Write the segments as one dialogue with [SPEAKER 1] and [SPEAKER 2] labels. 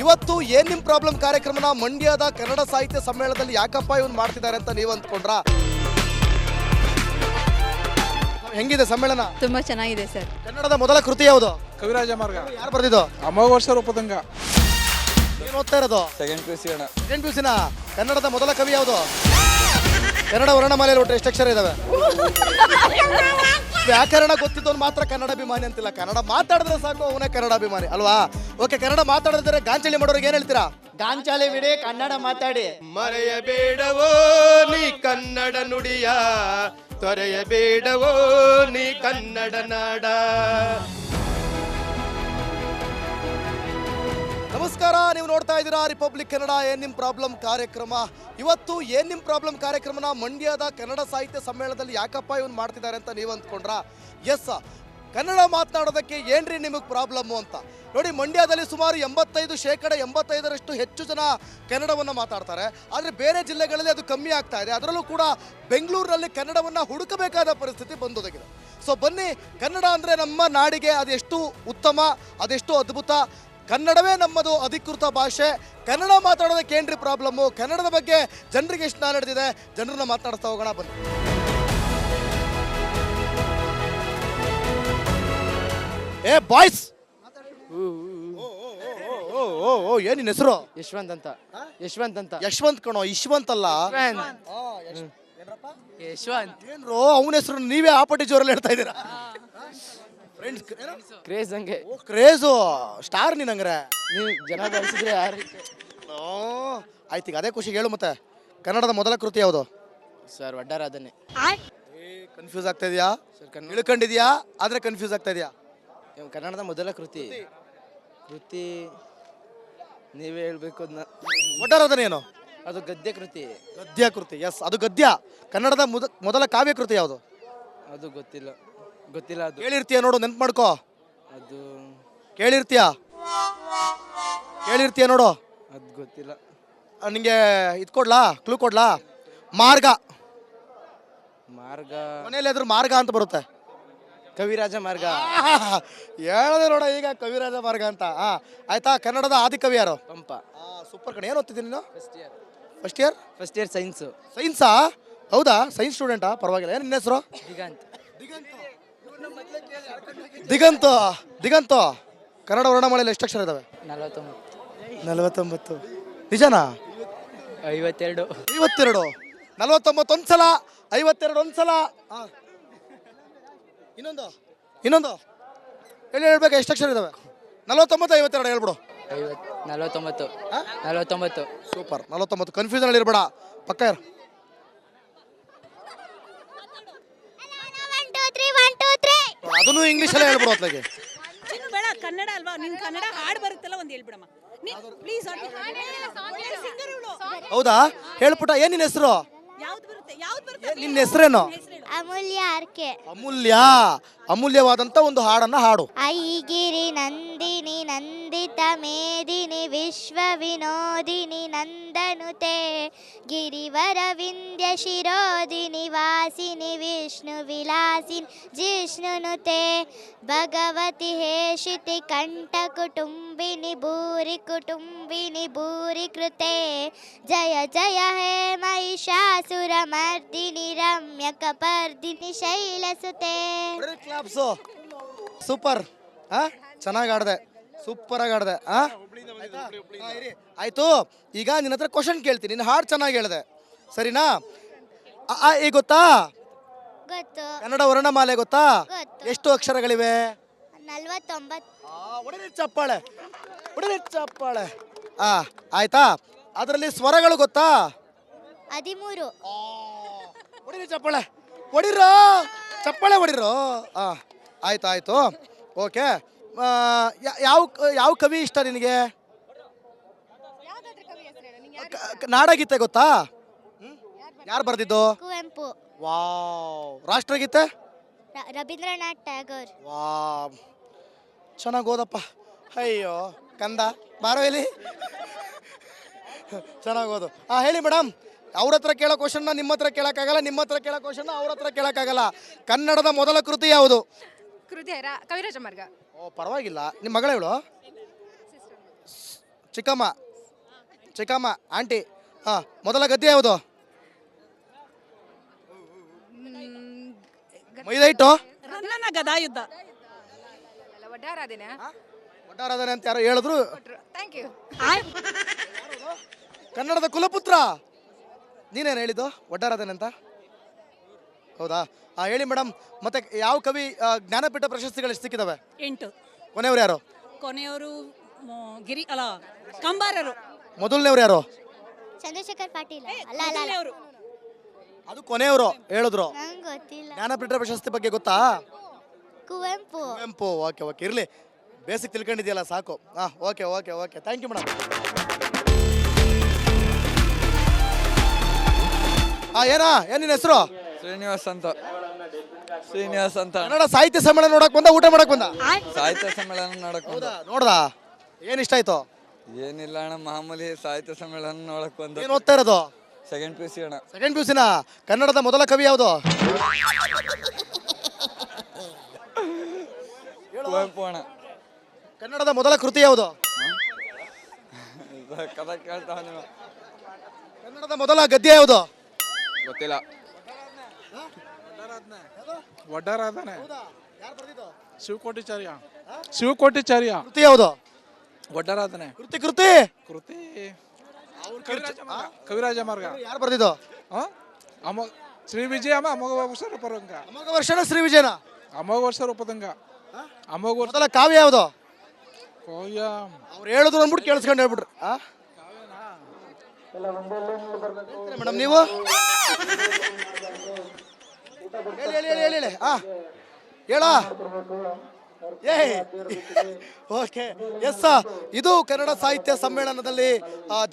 [SPEAKER 1] ಇವತ್ತು ಏನ್ ನಿಮ್ ಪ್ರಾಬ್ಲಮ್ ಕಾರ್ಯಕ್ರಮನ ಮಂಡ್ಯದ ಕನ್ನಡ ಸಾಹಿತ್ಯ ಸಮ್ಮೇಳನದಲ್ಲಿ ಯಾಕಪ್ಪ ಇವನು ಮಾಡ್ತಿದ್ದಾರೆ ಅಂತ ನೀವು ಅಂದ್ಕೊಂಡ್ರ? ಹೆಂಗಿದೆ ಸಮ್ಮೇಳನ?
[SPEAKER 2] ತುಂಬಾ ಚೆನ್ನಾಗಿದೆ ಸರ್.
[SPEAKER 1] ಕನ್ನಡದ ಮೊದಲ ಕೃತಿ ಯಾವುದು?
[SPEAKER 3] ಕವಿರಾಜ ಮಾರ್ಗ.
[SPEAKER 1] ಯಾರು ಬರೆದಿದ್ದು?
[SPEAKER 3] ಅಮೋಘ ವರ್ಷ ರೂಪದಂಗ.
[SPEAKER 1] ಏನು ಓದ್ತಾ ಇರೋದು?
[SPEAKER 3] ಸೆಕೆಂಡ್ ಪಿ.ಯು.ಸಿ ಅಣ್ಣ.
[SPEAKER 1] ಸೆಕೆಂಡ್ ಪಿ.ಯು.ಸಿ ನಾ? ಕನ್ನಡದ ಮೊದಲ ಕವಿ ಯಾವುದು? ಕನ್ನಡ ವರ್ಣಮಾಲೆಯಲ್ಲಿ ಒಟ್ಟು ಎಷ್ಟು ಅಕ್ಷರ ಇದಾವೆ? ವ್ಯಾಕರಣ ಗೊತ್ತಿದ್ದವನು ಮಾತ್ರ ಕನ್ನಡಾಭಿಮಾನಿ ಅಂತಿಲ್ಲ. ಕನ್ನಡ ಮಾತಾಡಿದ್ರೆ ಸಾಕು ಅವನೇ ಕನ್ನಡಾಭಿಮಾನಿ ಅಲ್ವಾ? ಓಕೆ, ಕನ್ನಡ ಮಾತಾಡಿದ್ರೆ ಗಾಂಚಲಿ ಮಾಡೋರಿಗೆ ಏನ್ ಹೇಳ್ತೀರಾ?
[SPEAKER 4] ಗಾಂಚಾಲಿ ಬಿಡಿ, ಕನ್ನಡ ಮಾತಾಡಿ.
[SPEAKER 5] ಮರೆಯಬೇಡವೋ ನೀ ಕನ್ನಡ ನುಡಿಯ, ತೊರೆಯಬೇಡವೋ ನೀ ಕನ್ನಡ ನಾಡ.
[SPEAKER 1] ನಮಸ್ಕಾರ, ನೀವು ನೋಡ್ತಾ ಇದ್ದೀರಾ ರಿಪಬ್ಲಿಕ್ ಕನ್ನಡ ಏನ್ ನಿಮ್ ಪ್ರಾಬ್ಲಮ್ ಕಾರ್ಯಕ್ರಮ. ಇವತ್ತು ಏನ್ ನಿಮ್ ಪ್ರಾಬ್ಲಮ್ ಕಾರ್ಯಕ್ರಮನ ಮಂಡ್ಯದ ಕನ್ನಡ ಸಾಹಿತ್ಯ ಸಮ್ಮೇಳನದಲ್ಲಿ ಯಾಕಪ್ಪ ಇವನು ಮಾಡ್ತಿದ್ದಾರೆ ಅಂತ ನೀವು ಅಂದ್ಕೊಂಡ್ರ? ಎಸ್, ಕನ್ನಡ ಮಾತನಾಡೋದಕ್ಕೆ ಏನ್ರಿ ನಿಮಗೆ ಪ್ರಾಬ್ಲಮ್ಮು ಅಂತ ನೋಡಿ. ಮಂಡ್ಯದಲ್ಲಿ ಸುಮಾರು 85% ಹೆಚ್ಚು ಜನ ಕನ್ನಡವನ್ನು ಮಾತಾಡ್ತಾರೆ. ಆದರೆ ಬೇರೆ ಜಿಲ್ಲೆಗಳಲ್ಲಿ ಅದು ಕಮ್ಮಿ ಆಗ್ತಾ ಇದೆ. ಅದರಲ್ಲೂ ಕೂಡ ಬೆಂಗಳೂರಿನಲ್ಲಿ ಕನ್ನಡವನ್ನು ಹುಡುಕಬೇಕಾದ ಪರಿಸ್ಥಿತಿ ಬಂದೊದಗಿದೆ. ಸೊ ಬನ್ನಿ, ಕನ್ನಡ ಅಂದರೆ ನಮ್ಮ ನಾಡಿಗೆ ಅದೆಷ್ಟು ಉತ್ತಮ, ಅದೆಷ್ಟು ಅದ್ಭುತ. ಕನ್ನಡವೇ ನಮ್ಮದು ಅಧಿಕೃತ ಭಾಷೆ. ಕನ್ನಡ ಮಾತಾಡೋದಕ್ಕೆ ಏನ್ರಿ ಪ್ರಾಬ್ಲಮ್ಮು? ಕನ್ನಡದ ಬಗ್ಗೆ ಜನರಿಗೆ ಎಷ್ಟು ನಾಲೆಡ್ಜ್ ಇದೆ, ಜನರನ್ನ ಮಾತಾಡ್ತಾ ಹೋಗೋಣ ಬನ್ನಿ. ಏ ಬಾಯ್ಸ್, ಏನ್ ನಿನ್ನ ಹೆಸರು?
[SPEAKER 4] ಯಶವಂತ್ ಅಂತ. ಯಶವಂತ್ ಅಂತ.
[SPEAKER 1] ಯಶವಂತ್ ಕಣೋ, ಯಶವಂತ್ ಅಲ್ಲ.
[SPEAKER 4] ಯಶವಂತ್
[SPEAKER 1] ಏನ್ರೋ ಅವನ ಹೆಸರು ನೀವೇ ಆಪಟಿ ಜೋರಲ್ಲಿ ಹೇಳ್ತಾ ಇದ್ದೀರಾ?
[SPEAKER 4] ಕ್ರೇಜ್ ಹಂಗೆ.
[SPEAKER 1] ಕ್ರೇಜು ಸ್ಟಾರ್ ನೀನಂಗ್ರೆ.
[SPEAKER 4] ನೀವು ಜನ ಬೆಳೆಸಿದ್ರೆ ಯಾರು?
[SPEAKER 1] ಆಯ್ತು, ಈಗ ಅದೇ ಖುಷಿಗೆ ಹೇಳು. ಮತ್ತೆ ಕನ್ನಡದ ಮೊದಲ ಕೃತಿ ಯಾವುದು?
[SPEAKER 4] ಸರ್ ವಡ್ಡರಾಧನೆ.
[SPEAKER 1] ಕನ್ಫ್ಯೂಸ್ ಆಗ್ತಾ ಇದೆಯಾ? ಇಳ್ಕೊಂಡಿದ್ಯಾ ಆದ್ರೆ ಕನ್ಫ್ಯೂಸ್ ಆಗ್ತಾ ಇದೆಯಾ?
[SPEAKER 4] ಕನ್ನಡದ ಮೊದಲ ಕೃತಿ ನೀವೇ ಹೇಳ್ಬೇಕು ಅದನ್ನ.
[SPEAKER 1] ಒಡ್ಡರಾಧನೆ ಏನು?
[SPEAKER 4] ಅದು ಗದ್ಯ ಕೃತಿ.
[SPEAKER 1] ಗದ್ಯ ಕೃತಿ. ಎಸ್, ಅದು ಗದ್ಯ. ಕನ್ನಡದ ಮೊದಲ ಕಾವ್ಯ ಕೃತಿ ಯಾವುದು?
[SPEAKER 4] ಅದು ಗೊತ್ತಿಲ್ಲ ಅದು.
[SPEAKER 1] ಕೇಳಿರ್ತೀಯ ನೋಡು, ನೆನ್ಪು ಮಾಡ್ಕೋ.
[SPEAKER 4] ಅದು
[SPEAKER 1] ಕೇಳಿರ್ತೀಯ ನೋಡು.
[SPEAKER 4] ಅದು ಗೊತ್ತಿಲ್ಲ.
[SPEAKER 1] ನಿಂಗೆ ಇದು ಕೊಡ್ಲಾ, ಕ್ಲೂ ಕೊಡ್ಲಾ? ಮಾರ್ಗ. ಮನೆಯಲ್ಲಿ ಅದ್ರ ಮಾರ್ಗ ಅಂತ ಬರುತ್ತೆ.
[SPEAKER 4] ಕವಿರಾಜ ಮಾರ್ಗ.
[SPEAKER 1] ಹೇಳದೆ ನೋಡ ಈಗ ಕವಿರಾಜ ಮಾರ್ಗ ಅಂತ. ಆಯ್ತಾ, ಕನ್ನಡದ ಆದಿಕವಿ ಯಾರು?
[SPEAKER 4] ಪಂಪ.
[SPEAKER 1] ಸೂಪರ್ ಕಡೆ. ಏನು ಓದ್ತಿದ್ದೀನಿ ನೀನು? First year
[SPEAKER 4] science.
[SPEAKER 1] ಸೈನ್ಸಾ? ಹೌದಾ, ಸೈನ್ಸ್ ಸ್ಟೂಡೆಂಟಾ? ಪರವಾಗಿಲ್ಲ. ಏನು ನಿನ್ನ ಹೆಸರು? ದಿಗಂತ. ಕನ್ನಡ ವರ್ಣಮಾಲೆಯಲ್ಲಿ ಎಷ್ಟು ಅಕ್ಷರ ಇದಾವೆ? 49. ನಿಜನಾ?
[SPEAKER 4] 52.
[SPEAKER 1] 49 ಒಂದ್ಸಲ, 52 ಒಂದ್ಸಲ. ಇನ್ನೊಂದು ಹೇಳ್ಬೇಕು. ಎಷ್ಟು ಅಕ್ಷರ ಇದಾವೆ? 49, 52 ಹೇಳ್ಬಿಡು.
[SPEAKER 4] 49.
[SPEAKER 1] ಸೂಪರ್. 49. ಕನ್ಫ್ಯೂಷನ್ ಅಲ್ಲಿ ಇರ್ಬೇಡ, ಪಕ್ಕ ಇರು. ಅದನ್ನು ಇಂಗ್ಲಿಷ್ ಅಲ್ಲೇ ಹೇಳ್ಬಿಡು ಅತ್ಲಾಗೆ.
[SPEAKER 6] ಬೇಡ, ಕನ್ನಡ ಅಲ್ವಾ? ನಿನ್ ಕನ್ನಡ ಹಾಡು ಬರುತ್ತಲ್ಲ, ಒಂದು ಹೇಳ್ಬಿಡಮ್ಮ ಪ್ಲೀಸ್.
[SPEAKER 1] ಹೌದಾ? ಹೇಳ್ಬಿಟ್ಟ. ಏನ್ ನಿನ್ನ ಹೆಸರು? ನಿನ್ನ ಹೆಸರೇನು?
[SPEAKER 7] ಅಮೂಲ್ಯ ಆರ್ಕೆ.
[SPEAKER 1] ಅಮೂಲ್ಯವಾದಂತ ಒಂದು ಹಾಡನ್ನ ಹಾಡು.
[SPEAKER 7] ಐಗಿರಿ ನಂದಿನಿ ನಂದಿತ ಮೇದಿನಿ ವಿಶ್ವ ವಿನೋದಿನಿ ನಂದನುತೆ ಗಿರಿವರ ವಿಂಧ್ಯ ಶಿರೋದಿನಿ ವಾಸಿನಿ ವಿಷ್ಣು ವಿಲಾಸಿನಿ ಜಿಷ್ಣುನುತೆ ಭಗವತಿ ಹೇಷಿತಿ ಕಂಠ ಕುಟುಂಬಿನಿ ಭೂರಿ ಕೃತೆ ಜಯ ಜಯ ಹೇ ಮಹಿಷಾಸುರ ಮರ್ದಿನಿ ರಮ್ಯ ಕಪರ್ದಿನಿ ಶೈಲಸುತೆ.
[SPEAKER 1] ಸೂಪರ್. ಚೆನ್ನಾಗಿ ಆಡ್ದೆ, ಸೂಪರ್ ಆಗಿ ಆಡ್ದೆ. ಆಯ್ತು, ಈಗ ನಿನ್ನ ಹತ್ರ ಕ್ವಶನ್ ಕೇಳ್ತೀನಿ. ನಿನ್ನ ಹಾಡು ಚೆನ್ನಾಗಿ ಹೇಳ್ದೆ, ಸರಿನಾ? ಈಗ ಗೊತ್ತಾ
[SPEAKER 7] ಗೊತ್ತು.
[SPEAKER 1] ಕನ್ನಡ ವರ್ಣಮಾಲೆ ಗೊತ್ತಾ?
[SPEAKER 7] ಗೊತ್ತು.
[SPEAKER 1] ಎಷ್ಟು ಅಕ್ಷರಗಳಿವೆ?
[SPEAKER 7] 49.
[SPEAKER 1] ಹೊಡಿರಿ ಚಪ್ಪಾಳೆ. ಆಯ್ತಾ? ಅದರಲ್ಲಿ ಸ್ವರಗಳು ಗೊತ್ತಾ?
[SPEAKER 7] 13.
[SPEAKER 1] ಹೊಡಿರಿ ಚಪ್ಪಾಳೆ ಹೊಡಿರೋ. ಆಯ್ತು. ಓಕೆ, ಯಾವ ಕವಿ ಇಷ್ಟ ನಿನಗೆ? ನಾಡಗೀತೆ ಗೊತ್ತಾ? ಯಾರು ಬರ್ದಿದ್ದು?
[SPEAKER 7] ಕುವೆಂಪು.
[SPEAKER 1] ವಾವ್. ರಾಷ್ಟ್ರಗೀತೆ?
[SPEAKER 7] ರವೀಂದ್ರನಾಥ್ ಟ್ಯಾಗೋರ್.
[SPEAKER 1] ವಾವ್, ಚೆನ್ನಾಗಿ ಓದಪ್ಪ. ಅಯ್ಯೋ ಕಂದ, ಬಾರೋ ಇಲ್ಲಿ. ಚೆನ್ನಾಗಿ ಓದು. ಹೇಳಿ ಮೇಡಮ್. ಅವ್ರ ಹತ್ರ ಕೇಳೋ ಕ್ವಶನ್ನ ನಿಮ್ಮ ಹತ್ರ ಕೇಳೋಕ್ಕಾಗಲ್ಲ, ನಿಮ್ಮ ಹತ್ರ ಕೇಳೋ ಕ್ವಶನ್ನ ಅವ್ರ ಹತ್ರ ಕೇಳೋಕ್ಕಾಗಲ್ಲ. ಕನ್ನಡದ ಮೊದಲ ಕೃತಿ ಯಾವುದು?
[SPEAKER 2] ಕವಿರಾಜ ಮಾರ್ಗ.
[SPEAKER 1] ಓ, ಪರವಾಗಿಲ್ಲ. ನಿಮ್ಮ ಮಗಳ ಇವಳು? ಚಿಕ್ಕಮ್ಮ ಚಿಕ್ಕಮ್ಮ ಆಂಟಿ ಮೊದಲ ಗದ್ಯ ಯಾವುದು? ಮೈದೈಟು
[SPEAKER 6] ರನ್ನನ ಗದಾಯುದ್ಧ.
[SPEAKER 1] ಒಟ್ಟಾರಾಧನೆ ಅಂತ ಯಾರೋ ಹೇಳಿದ್ರು.
[SPEAKER 2] Thank you.
[SPEAKER 1] ಕನ್ನಡದ ಕುಲಪುತ್ರ ನೀನೇನು ಹೇಳಿದ್ದು ಒಟ್ಟಾರಾಧನೆ ಅಂತ? ಹೌದಾ? ಹೇಳಿ ಮೇಡಮ್. ಮತ್ತೆ ಯಾವ ಕವಿ ಜ್ಞಾನಪೀಠ ಪ್ರಶಸ್ತಿಗಳು ಎಷ್ಟು ಸಿಕ್ಕಿದಾವೆ?
[SPEAKER 6] 8.
[SPEAKER 1] ಕೊನೆಯವ್ರು ಯಾರು?
[SPEAKER 6] ಕೊನೆಯವರು ಗಿರಿ ಅಲ್ಲ ಕಂಬಾರರು.
[SPEAKER 1] ಮೊದಲನೇವ್ರು ಯಾರು?
[SPEAKER 7] ಚಂದ್ರಶೇಖರ್ ಪಾಟೀಲ್. ಅಲ್ಲ ಅಲ್ಲ ಅಲ್ಲ,
[SPEAKER 6] ಮೊದಲನೆಯವರು.
[SPEAKER 1] ಅದು ಕೊನೆಯವರು ಹೇಳಿದ್ರು.
[SPEAKER 7] ನಂಗೆ ಗೊತ್ತಿಲ್ಲ.
[SPEAKER 1] ಜ್ಞಾನಪೀಠ ಪ್ರಶಸ್ತಿ ಬಗ್ಗೆ ಗೊತ್ತಾ?
[SPEAKER 7] ಕುವೆಂಪು.
[SPEAKER 1] ಕುವೆಂಪು. ಓಕೆ ಓಕೆ, ಇರಲಿ, ಬೇಸಿಕ್ ತಿಳ್ಕೊಂಡಿದ್ಯಲ್ಲ ಸಾಕು. Okay okay okay, thank you madam. ಏನ್ ನಿನ್ನ ಹೆಸರು?
[SPEAKER 3] ಶ್ರೀನಿವಾಸ್ ಅಂತ. ಶ್ರೀನಿವಾಸ್ ಅಂತ.
[SPEAKER 1] ಕನ್ನಡ ಸಾಹಿತ್ಯ ಸಮ್ಮೇಳನ ನೋಡಕ್ ಬಂದ, ಊಟ ಮಾಡಕ್ ಬಂದ?
[SPEAKER 3] ಸಾಹಿತ್ಯ ಸಮ್ಮೇಳನ ನೋಡಕ್ ಬಂದ.
[SPEAKER 1] ನೋಡ್ದಾ? ಏನ್ ಇಷ್ಟ ಆಯ್ತು?
[SPEAKER 3] ಏನಿಲ್ಲ ಅಣ್ಣ, ಮಾಮೂಲಿ ಸಾಹಿತ್ಯ ಸಮ್ಮೇಳನ ನೋಡಕ್ ಬಂದ.
[SPEAKER 1] ಏನ್ ಓದ್ತಾ ಇರೋದು?
[SPEAKER 3] ಸೆಕೆಂಡ್ PUC ಅಣ್ಣ.
[SPEAKER 1] Second PUC. ಕನ್ನಡದ ಮೊದಲ ಕವಿ ಯಾವುದು?
[SPEAKER 3] ಕುವೆಂಪು ಅಣ್ಣ.
[SPEAKER 1] ಕನ್ನಡದ ಮೊದಲ ಕೃತಿ ಯಾವುದು?
[SPEAKER 3] ಕಥೆ ಕೇಳ್ತಾವ ನೀವು.
[SPEAKER 1] ಕನ್ನಡದ ಮೊದಲ ಗದ್ಯ ಯಾವುದು?
[SPEAKER 3] ಗೊತ್ತಿಲ್ಲ.
[SPEAKER 8] ಒಡ್ಡರಾಧನೆ. ಶಿವಕೋಟಿಚಾರ್ಯ. ಶಿವಕೋಟಿಚಾರ್ಯ.
[SPEAKER 1] ಕೃತಿ ಯಾವುದು?
[SPEAKER 8] ಒಡ್ಡರಾಧನೆ.
[SPEAKER 1] ಕೃತಿ ಕೃತಿ
[SPEAKER 8] ಕೃತಿ ಕವಿರಾಜ ಮಾರ್ಗ.
[SPEAKER 1] ಯಾರು ಬರ್ದಿದ್ದು?
[SPEAKER 8] ಶ್ರೀ ವಿಜಯ ಅಮೋಘ ವರ್ಷ ರೂಪದಂಗ.
[SPEAKER 1] ಅಮೋಘ ವರ್ಷನ ಶ್ರೀ ವಿಜಯನ?
[SPEAKER 8] ಅಮೋಘ ವರ್ಷ ರೂಪದಂಗ. ಅಮೋಘ ವರ್ಷ.
[SPEAKER 1] ಮೊದಲ ಕಾವ್ಯ ಯಾವುದು?
[SPEAKER 8] ಕಾವ್ಯ
[SPEAKER 1] ಅವ್ರು ಹೇಳಿದ್ರು ಅಂದ್ಬಿಟ್ಟು ಕೇಳಿಸ್ಕೊಂಡು ಹೇಳ್ಬಿಟ್ರು. ಮೇಡಮ್ ನೀವು ಹೇಳಿ ಹೇಳಿ ಹೇಳಿ ಹೇಳಿ ಹೇಳ. Okay, yes. ಇದು ಕನ್ನಡ ಸಾಹಿತ್ಯ ಸಮ್ಮೇಳನದಲ್ಲಿ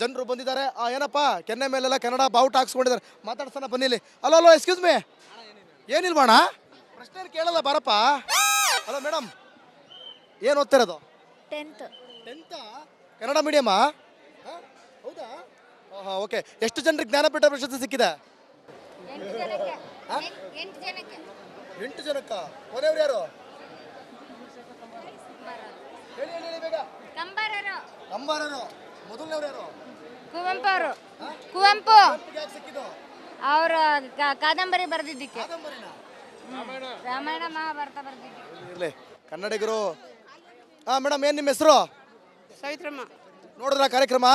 [SPEAKER 1] ಜನರು ಬಂದಿದ್ದಾರೆ. ಏನಪ್ಪ ಕೆನ್ನೆ ಮೇಲೆಲ್ಲ ಕನ್ನಡ ಬಾವುಟ ಹಾಕ್ಸ್ಕೊಂಡಿದ್ದಾರೆ. ಮಾತಾಡ್ಸೋಣ ಬನ್ನಿಲಿ. Hello hello, excuse me. ಏನಿಲ್ವಾಣ? ಪ್ರಶ್ನೆ ಕೇಳಲ್ಲ, ಬಾರಪ್ಪ. ಹಲೋ ಮೇಡಮ್, ಏನು ಓದ್ತಿರೋದು?
[SPEAKER 7] 10th.
[SPEAKER 1] ಕನ್ನಡ ಮೀಡಿಯಮಾ? ಹೌದಾ? ಓಕೆ. ಎಷ್ಟು ಜನರಿಗೆ ಜ್ಞಾನಪೀಠ ಪ್ರಶಸ್ತಿ ಸಿಕ್ಕಿದೆ? 8 ಜನಕ್ಕ. ಕೊನೆಯವ್ರು ಯಾರು? ಹೇಳಿ ಹೇಳಿ ಹೇಳಿ ಬೇಗ. ಕಂಬಾರರು. ಮೊದಲನೇವ್ರು ಯಾರು?
[SPEAKER 2] ಕುವೆಂಪು ಅವರು. ಕುವೆಂಪು
[SPEAKER 1] ಯಾಕೆ ಸಿಕ್ಕಿದ್ದು?
[SPEAKER 2] ಅವರ ಕಾದಂಬರಿ ಬರೆದಿದ್ದಕ್ಕೆ.
[SPEAKER 1] ಕಾದಂಬರಿನ?
[SPEAKER 2] ರಾಮಾಯಣ ಮಹಾಭಾರತ ಬರೆದಿದ್ದಕ್ಕೆ.
[SPEAKER 1] ಇರ್ಲಿ, ಕನ್ನಡಿಗರು. ಮೇಡಮ್, ಏನ್ ನಿಮ್ಮ ಹೆಸರು?
[SPEAKER 9] ಸಾವಿತ್ರಮ್ಮ.
[SPEAKER 1] ನೋಡಿದ್ರ ಕಾರ್ಯಕ್ರಮ?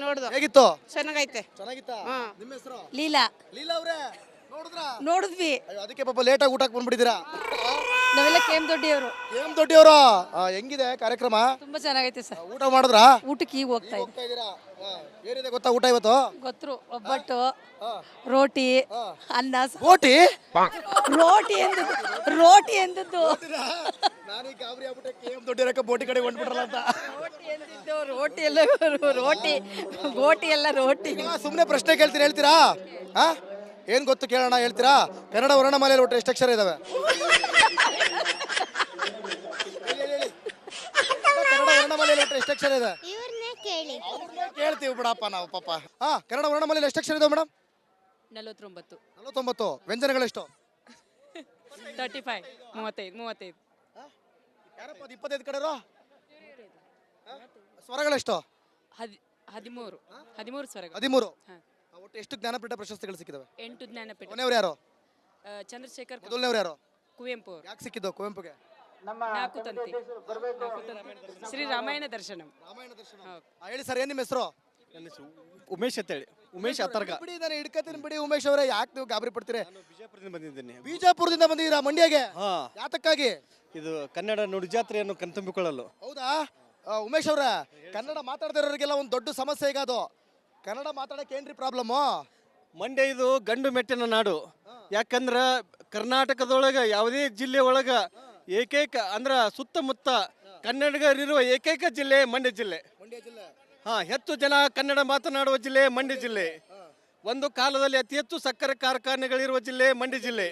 [SPEAKER 9] ನೋಡ್ದು.
[SPEAKER 1] ಹೇಗಿತ್ತು?
[SPEAKER 9] ಚೆನ್ನಾಗೈತೆ.
[SPEAKER 1] ಚೆನ್ನಾಗಿತ್ತಾ? ನಿಮ್ಮ ಹೆಸರು?
[SPEAKER 6] ಲೀಲಾ.
[SPEAKER 1] ಲೀಲಾ ಅವ್ರೆ, ನೋಡಿದ್ರಾ?
[SPEAKER 6] ನೋಡಿದ್ವಿ.
[SPEAKER 1] ಅದಕ್ಕೆ ಪಾಪ ಲೇಟಾಗಿ ಊಟಕ್ಕೆ ಬಂದ್ಬಿಟ್ಟಿದ್ದೀರಾ.
[SPEAKER 2] ನಾವೆಲ್ಲ ಕೇಮ್ ದೊಡ್ಡಿಯವರು.
[SPEAKER 1] ಏನ್ ದೊಡ್ಡಿಯವರು. ಹೆಂಗಿದೆ ಕಾರ್ಯಕ್ರಮ?
[SPEAKER 2] ತುಂಬಾ ಚೆನ್ನಾಗೈತೆ ಸರ್.
[SPEAKER 1] ಊಟ ಮಾಡಿದ್ರಾ?
[SPEAKER 2] ಊಟಕ್ಕೆ ಈಗ ಹೋಗ್ತಾ ಇದ್ದೀವಿ.
[SPEAKER 1] ಹೋಗ್ತಾ ಇದ್ದೀರಾ? ಏನಿದೆ ಗೊತ್ತಾ ಊಟ ಇವತ್ತು?
[SPEAKER 2] ಗೊತ್ತರು ಒಬ್ಬಟ್ಟು, ರೋಟಿ, ಅನ್ನ
[SPEAKER 1] ಗೋಟಿ.
[SPEAKER 2] ರೋಟಿ ಎಂದದ್ದು. ರೋಟಿ ಎಂದದ್ದು.
[SPEAKER 1] ನಾನೀಗ ಗಾಬರಿ ಆಗ್ಬಿಟ್ಟೆ, ಕೇಮ್ ದೊಡ್ಡಿರಕ್ಕೆ ಬೋಟಿ ಕಡೆ ಹೊಂಟ್ಬಿಟ್ರಲ್ಲ ಅಂತ.
[SPEAKER 2] ರೋಟಿ ಎಂದಿದ್ದು. ರೋಟಿ ಎಲ್ಲ ರೋಟಿ, ಗೋಟಿ ಎಲ್ಲ ರೋಟಿ.
[SPEAKER 1] ಸುಮ್ಮನೆ ಪ್ರಶ್ನೆ ಕೇಳ್ತೀರಾ, ಹೇಳ್ತೀರಾ? ಏನ್ ಗೊತ್ತು ಕೇಳೋಣ, ಹೇಳ್ತೀರಾ? ಕನ್ನಡ ವರ್ಣಮಾಲೆಯಲ್ಲಿ ಒಟ್ಟು ಎಷ್ಟು ಅಕ್ಷರ ಇದಾವೆ? ಕನ್ನಡ ವರ್ಣಮಾಲೆಯಲ್ಲಿ ಒಟ್ಟು ಎಷ್ಟು ಅಕ್ಷರ ಇದೆ?
[SPEAKER 7] ಇವ್ರನ್ನೇ ಕೇಳಿ.
[SPEAKER 1] ಕೇಳ್ತೀವಿ ಬಿಡಪ್ಪ ನಾವು ಪಾಪ. ಕನ್ನಡ ವರ್ಣಮಾಲೆಯಲ್ಲಿ ಎಷ್ಟು ಅಕ್ಷರ ಇದಾವೆ ಮೇಡಮ್?
[SPEAKER 2] 49.
[SPEAKER 1] 49. ವ್ಯಂಜನಗಳೆಷ್ಟು?
[SPEAKER 2] 35. 35.
[SPEAKER 1] ಯಾರಪ್ಪ 25 ಕಡೆರೋ? ಸ್ವರಗಳೆಷ್ಟು?
[SPEAKER 2] 13 ಸ್ವರಗಳು.
[SPEAKER 1] 13. ಒಟ್ಟು ಎಷ್ಟು ಜ್ಞಾನಪೀಠ ಪ್ರಶಸ್ತಿಗಳು ಸಿಕ್ಕಿದಾವೆ?
[SPEAKER 2] 8 ಜ್ಞಾನಪೀಠ.
[SPEAKER 1] ಕೊನೆಯವ್ರು ಯಾರು?
[SPEAKER 2] ಚಂದ್ರಶೇಖರ್.
[SPEAKER 1] ಮೊದಲನೇವ್ರು ಯಾರು?
[SPEAKER 2] ಕುವೆಂಪು.
[SPEAKER 1] ಯಾಕೆ ಸಿಕ್ಕಿದ್ದು ಕುವೆಂಪುಗೆ?
[SPEAKER 2] 4 ತಂತಿ. ಶ್ರೀ ರಾಮಾಯಣ ದರ್ಶನಂ.
[SPEAKER 1] ರಾಮಾಯಣ ದರ್ಶನ. ಹೇಳಿ ಸರ್, ಏನ್ ನಿಮ್ಮ ಹೆಸರು?
[SPEAKER 5] ಉಮೇಶ್ ಅಂತೇಳಿ. ಉಮೇಶ್ ಅತ್ತರ್ಗ.
[SPEAKER 1] ಬಿಡಿ, ನಾನು ಹಿಡ್ಕತೀನಿ ಬಿಡಿ. ಉಮೇಶ್ ಅವರೇ, ಯಾಕೆ ನೀವು ಗಾಬರಿ ಪಡ್ತೀರಿ?
[SPEAKER 5] ಬಿಜಾಪುರದಿಂದ ಬಂದಿದ್ದೀನಿ.
[SPEAKER 1] ಬಿಜಾಪುರದಿಂದ ಬಂದಿದ್ದೀರಾ ಮಂಡ್ಯಗೆ? ಯಾತಕ್ಕಾಗಿ?
[SPEAKER 5] ಇದು ಕನ್ನಡ ನುಡಿಜಾತ್ರೆಯನ್ನು ಕಣ್ತುಂಬಿಕೊಳ್ಳಲು.
[SPEAKER 1] ಹೌದಾ? ಉಮೇಶ್ ಅವ್ರ, ಕನ್ನಡ ಮಾತಾಡದಿರೋರಿಗೆಲ್ಲ ಒಂದು ದೊಡ್ಡ ಸಮಸ್ಯೆ ಈಗ ಅದು. ಕನ್ನಡ ಮಾತಾಡಕ್ಕೆ ಏನ್ರಿ ಪ್ರಾಬ್ಲಮ್?
[SPEAKER 5] ಮಂಡ್ಯ ಇದು ಗಂಡು ಮೆಟ್ಟಿನ ನಾಡು. ಯಾಕಂದ್ರ ಕರ್ನಾಟಕದೊಳಗ ಯಾವುದೇ ಜಿಲ್ಲೆ ಒಳಗ ಏಕೈಕ ಅಂದ್ರ ಸುತ್ತಮುತ್ತ ಕನ್ನಡಿಗರಿರುವ ಏಕೈಕ ಜಿಲ್ಲೆ ಮಂಡ್ಯ ಜಿಲ್ಲೆ. ಹೆಚ್ಚು ಜನ ಕನ್ನಡ ಮಾತನಾಡುವ ಜಿಲ್ಲೆ ಮಂಡ್ಯ ಜಿಲ್ಲೆ. ಒಂದು ಕಾಲದಲ್ಲಿ ಅತಿ ಹೆಚ್ಚು ಸಕ್ಕರೆ ಕಾರ್ಖಾನೆಗಳಿರುವ ಜಿಲ್ಲೆ ಮಂಡ್ಯ ಜಿಲ್ಲೆ.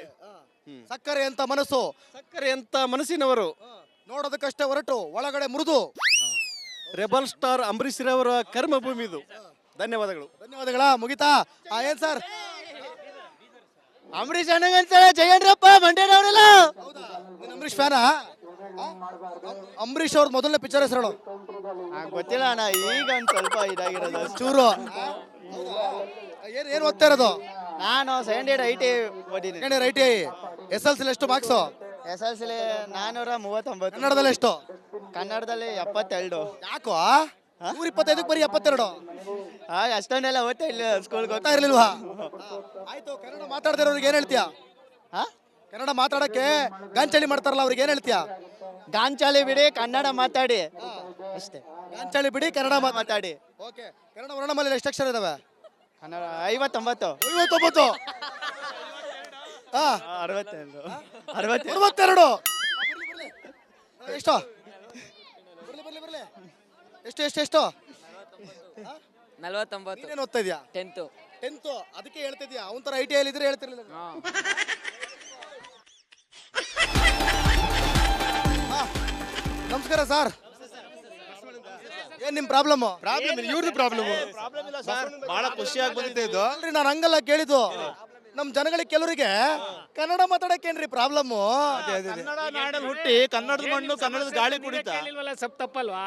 [SPEAKER 1] ಸಕ್ಕರೆ ಅಂತ ಮನಸ್ಸು,
[SPEAKER 5] ಸಕ್ಕರೆ ಅಂತ ಮನಸ್ಸಿನವರು,
[SPEAKER 1] ನೋಡೋದಕ್ಕಷ್ಟೇ ಹೊರಟು ಒಳಗಡೆ ಮೃದು.
[SPEAKER 5] ರೆಬಲ್ ಸ್ಟಾರ್ ಅಂಬರೀಶ್ ರವರ ಕರ್ಮಭೂಮಿ ಇದು. ಧನ್ಯವಾದಗಳು.
[SPEAKER 1] ಧನ್ಯವಾದಗಳ. ಮುಗಿತಾ? ಏನ್ ಸರ್? ಅಂಬರೀಶ್ ಅಣ್ಣಗಂತ ಜಯಣ್ರಪ್ಪ ಮಂಡ್ಯನವರೆಲ್ಲ. ಅಂಬರೀಶ್ ಫ್ಯಾನಾ? ಅಂಬರೀಷ್ ಅವ್ರ ಮೊದಲನೇ ಪಿಕ್ಚರ್ ಹೆಸರು ಹೇಳು.
[SPEAKER 4] ಗೊತ್ತಿಲ್ಲ ಅಣ್ಣ, ಈಗ ಒಂದು ಸ್ವಲ್ಪ ಇದಾಗಿರೋದು.
[SPEAKER 1] ಚೂರು ಏನ್ ಓದ್ತಾ ಇರೋದು?
[SPEAKER 4] ನಾನು ಸೆಕೆಂಡ್ ಇಯರ್ IT ಓದಿದ್ದೀನಿ.
[SPEAKER 1] ರೈಟ್. SLC ಎಷ್ಟು ಮಾರ್ಕ್ಸು?
[SPEAKER 4] SLC 439.
[SPEAKER 1] ಕನ್ನಡದಲ್ಲಿ ಎಷ್ಟು?
[SPEAKER 4] ಕನ್ನಡದಲ್ಲಿ 72.
[SPEAKER 1] ಯಾಕೋ 125 ಬರೀ 72?
[SPEAKER 4] ಅಷ್ಟೊಂದೆಲ್ಲ ಓದ್ತಾ ಇಲ್ಲ, ಸ್ಕೂಲ್ಗೆ
[SPEAKER 1] ಗೊತ್ತಾ ಇರ್ಲಿಲ್ವಾ? ಆಯ್ತು, ಕನ್ನಡ ಮಾತಾಡ್ದಿರೋರಿಗೆ ಏನ್ ಹೇಳ್ತೀಯಾ? ಕನ್ನಡ ಮಾತಾಡಕ್ಕೆ ಗಾಂಚಲಿ ಮಾಡ್ತಾರಲ್ಲ, ಅವ್ರಿಗೆ ಏನ್ ಹೇಳ್ತೀಯಾ?
[SPEAKER 4] ಗಾಂಚಾಲಿ ಬಿಡಿ, ಕನ್ನಡ ಮಾತಾಡಿ ಅಷ್ಟೇ.
[SPEAKER 1] ಗಾಂಚಲಿ ಬಿಡಿ, ಕನ್ನಡ
[SPEAKER 4] ಮಾತಾಡಿ.
[SPEAKER 1] ಓಕೆ. ಕನ್ನಡ ವರ್ಣಮಾಲೆಯಲ್ಲಿ ಎಷ್ಟು ಅಕ್ಷರ ಇದಾವೆ?
[SPEAKER 4] ಕನ್ನಡ 59.
[SPEAKER 1] 59.
[SPEAKER 4] 62.
[SPEAKER 1] 62. ಎಷ್ಟು? ಬರ್ಲಿ. ಎಷ್ಟು?
[SPEAKER 3] 49
[SPEAKER 1] ನೀನೇನು ಓದ್ತಾ ಇದೀಯಾ?
[SPEAKER 3] 10th.
[SPEAKER 1] ಅದಕ್ಕೆ ಹೇಳ್ತಿದ್ಯಾ? ಅವನ ತರ IT ಅಲ್ಲಿ ಇದ್ರೆ ಹೇಳ್ತಿರ್ಲಿಲ್ಲ. ನಮಸ್ಕಾರ ಸರ್. ಏನ್ ನಿಮ್ ಪ್ರಾಬ್ಲಮ್?
[SPEAKER 5] ಇವ್ರದ್ದು ಪ್ರಾಬ್ಲಮ್ ಬಹಳ ಖುಷಿಯಾಗಿ ಬಂದಿದೆ ಇದು.
[SPEAKER 1] ಅಲ್ರಿ, ನಾನು ಹಂಗಲ್ಲ ಕೇಳಿದ್ದು. ನಮ್ ಜನಗಳಿಗೆ ಕೆಲವರಿಗೆ ಕನ್ನಡ ಮಾತಾಡಕ್ಕೇನ್ರಿ ಪ್ರಾಬ್ಲಮ್?
[SPEAKER 5] ಕನ್ನಡ ನಾಡಲ್ಲಿ ಹುಟ್ಟಿ ಕನ್ನಡದ ಮಣ್ಣು ಕನ್ನಡದ ಗಾಳಿ ಕುಡಿತಾ
[SPEAKER 10] ಸ್ವಲ್ಪ ತಪ್ಪಲ್ವಾ?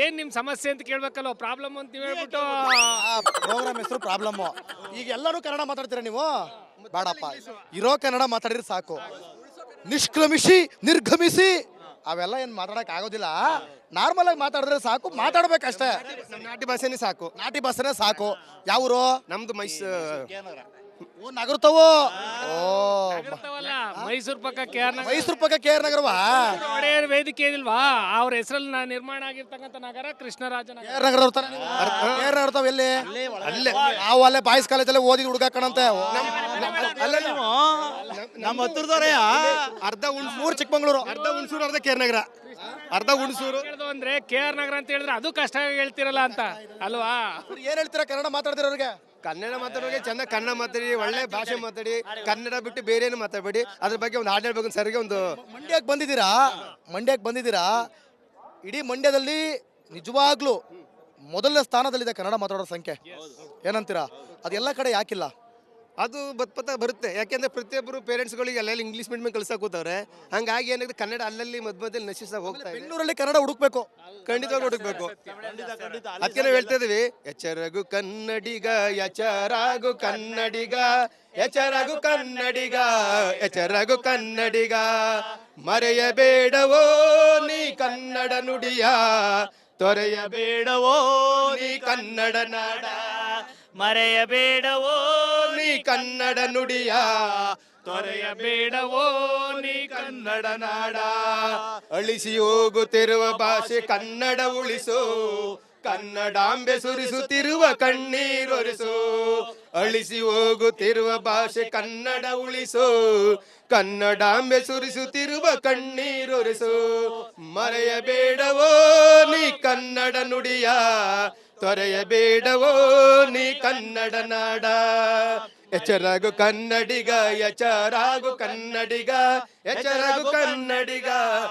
[SPEAKER 10] ಏನ್ ನಿಮ್ ಸಮಸ್ಯೆ ಅಂತ ಕೇಳ್ಬೇಕಲ್ವ? ಪ್ರಾಬ್ಲಮ್ ಅಂತ ನೀವು ಹೇಳ್ಬಿಟ್ಟು
[SPEAKER 1] ಪ್ರೋಗ್ರಾಮ್ ಹೆಸರು ಪ್ರಾಬ್ಲಮ್. ಈಗ ಎಲ್ಲರೂ ಕನ್ನಡ ಮಾತಾಡ್ತೀರಾ ನೀವು? ಬೇಡಪ್ಪ, ಇರೋ ಕನ್ನಡ ಮಾತಾಡಿದ್ರೆ ಸಾಕು. ನಿಷ್ಕ್ರಮಿಸಿ, ನಿರ್ಗಮಿಸಿ ಅವೆಲ್ಲ ಏನ್ ಮಾತಾಡಕ್ ಆಗೋದಿಲ್ಲ. ನಾರ್ಮಲ್ ಆಗಿ ಮಾತಾಡಿದ್ರೆ ಸಾಕು, ಮಾತಾಡ್ಬೇಕಷ್ಟೇ.
[SPEAKER 5] ನಾಟಿ ಭಾಷೆನೇ ಸಾಕು.
[SPEAKER 1] ನಾಟಿ ಭಾಷೆನೇ ಸಾಕು. ಯಾವ್ರು?
[SPEAKER 5] ನಮ್ದು
[SPEAKER 1] ನಗರ್ತವೋ?
[SPEAKER 10] ಮೈಸೂರು ಪಕ್ಕ KR ನಗರ.
[SPEAKER 1] ಮೈಸೂರು ಪಕ್ಕ KR ನಗರವಾ?
[SPEAKER 10] ಒಡೆಯರ್ ವೇದಿಕೆ ಇದಿಲ್ವಾ? ಅವ್ರ ಹೆಸರಲ್ಲಿ ನಿರ್ಮಾಣ ಆಗಿರ್ತಕ್ಕಂಥ ನಗರ ಕೃಷ್ಣರಾಜ ನಗರ.
[SPEAKER 1] KR ನಗರ ಇರ್ತಾನೆ. KR ನಗರ ಎಲ್ಲಿ?
[SPEAKER 5] ಅಲ್ಲೇ
[SPEAKER 1] ನಾವು ಅಲ್ಲೇ ಬಾಯ್ಸ್ ಕಾಲೇಜಲ್ಲಿ ಓದಿ ಹುಡುಗ ಕಣಂತೆ.
[SPEAKER 5] ಅಲ್ಲ, ನೀವು ನಮ್ಮ ಹತ್ತಿರದವರೇ ಅರ್ಧ
[SPEAKER 1] ಮೂರು ಚಿಕ್ಕಮಂಗ್ಳೂರು,
[SPEAKER 5] ಅರ್ಧ ಹುಣಸೂರು, ಅರ್ಧ KR ನಗರ, ಅರ್ಧ ಹುಣಸೂರು
[SPEAKER 10] ಅಂದ್ರೆ KR ನಗರ ಅಂತ ಹೇಳಿದ್ರೆ ಅದು ಕಷ್ಟ ಹೇಳ್ತಿರಲ್ಲ ಅಂತ ಅಲ್ವಾ?
[SPEAKER 1] ಏನ್ ಹೇಳ್ತೀರಾ ಕನ್ನಡ ಮಾತಾಡ್ತಿರೋರಿಗೆ?
[SPEAKER 5] ಕನ್ನಡ ಮಾತಾಡೋರಿಗೆ ಚಂದ ಕನ್ನಡ ಮಾತಾಡಿ, ಒಳ್ಳೆ ಭಾಷೆ ಮಾತಾಡಿ, ಕನ್ನಡ ಬಿಟ್ಟು ಬೇರೆ ಏನು ಮಾತಾಡಬೇಡಿ. ಅದ್ರ ಬಗ್ಗೆ ಒಂದು ಹಾಡು ಹೇಳ್ಬೇಕು ಸರ್ಗೆ. ಒಂದು
[SPEAKER 1] ಮಂಡ್ಯಕ್ಕೆ ಬಂದಿದ್ದೀರಾ. ಇಡೀ ಮಂಡ್ಯದಲ್ಲಿ ನಿಜವಾಗ್ಲೂ ಮೊದಲನೇ ಸ್ಥಾನದಲ್ಲಿದೆ ಕನ್ನಡ ಮಾತಾಡೋ ಸಂಖ್ಯೆ. ಏನಂತೀರಾ? ಅದೆಲ್ಲ ಕಡೆ ಯಾಕಿಲ್ಲ?
[SPEAKER 5] ಅದು ಬರುತ್ತೆ. ಯಾಕೆಂದ್ರೆ ಪ್ರತಿಯೊಬ್ಬರು ಪೇರೆಂಟ್ಸ್ಗಳಿಗೆ ಅಲ್ಲೆಲ್ಲ ಇಂಗ್ಲೀಷ್ ಮೀಡಿಯಂ ಕಳ್ಸಕ್ ಹೋಗ್ತವ್ರೆ. ಹಂಗಾಗಿ ಏನಾಗುತ್ತೆ, ಕನ್ನಡ ಅಲ್ಲಲ್ಲಿ ಮಧ್ಯದಲ್ಲಿ ನಶಿಸ್ತಾ ಹೋಗ್ತಾ ಇದೆ.
[SPEAKER 1] ಬೆಂಗಳೂರಲ್ಲಿ ಕನ್ನಡ ಹುಡುಕ್ಬೇಕು,
[SPEAKER 5] ಖಂಡಿತವಾಗಿ ಹುಡುಕ್ಬೇಕು. ಅದಕ್ಕೆ ನಾವು ಹೇಳ್ತಾ ಇದೀವಿ, ಎಚ್ಚರಗು ಕನ್ನಡಿಗ, ಎಚ್ಚರಾಗು ಕನ್ನಡಿಗ, ಎಚ್ಚರಗು ಕನ್ನಡಿಗ, ಎಚ್ಚರಗು ಕನ್ನಡಿಗ, ಮರೆಯಬೇಡವೋ ನೀ ಕನ್ನಡ ನುಡಿಯ, ತೊರೆಯಬೇಡವೋ ನೀ ಕನ್ನಡ ನಾಡ, ಮರೆಯಬೇಡವೋ ನೀ ಕನ್ನಡ ನುಡಿಯ, ತೊರೆಯಬೇಡವೋ ನೀ ಕನ್ನಡ ನಾಡ. ಅಳಿಸಿ ಹೋಗುತ್ತಿರುವ ಭಾಷೆ ಕನ್ನಡ ಉಳಿಸು, ಕನ್ನಡಾಂಬೆ ಸುರಿಸುತ್ತಿರುವ ಕಣ್ಣೀರೊರೆಸು. ಅಳಿಸಿ ಹೋಗುತ್ತಿರುವ ಭಾಷೆ ಕನ್ನಡ ಉಳಿಸು, ಕನ್ನಡಾಂಬೆ ಸುರಿಸುತ್ತಿರುವ ಕಣ್ಣೀರೊರೆಸು. ಮರೆಯಬೇಡವೋ ನೀ ಕನ್ನಡ ನುಡಿಯ, ತೊರೆಯಬೇಡವೋ ನೀ ಕನ್ನಡ ನಾಡ. ಎಚ್ಚರಾಗು ಕನ್ನಡಿಗ, ಎಚ್ಚರಾಗು ಕನ್ನಡಿಗ, ಎಚ್ಚರಾಗು ಕನ್ನಡಿಗ.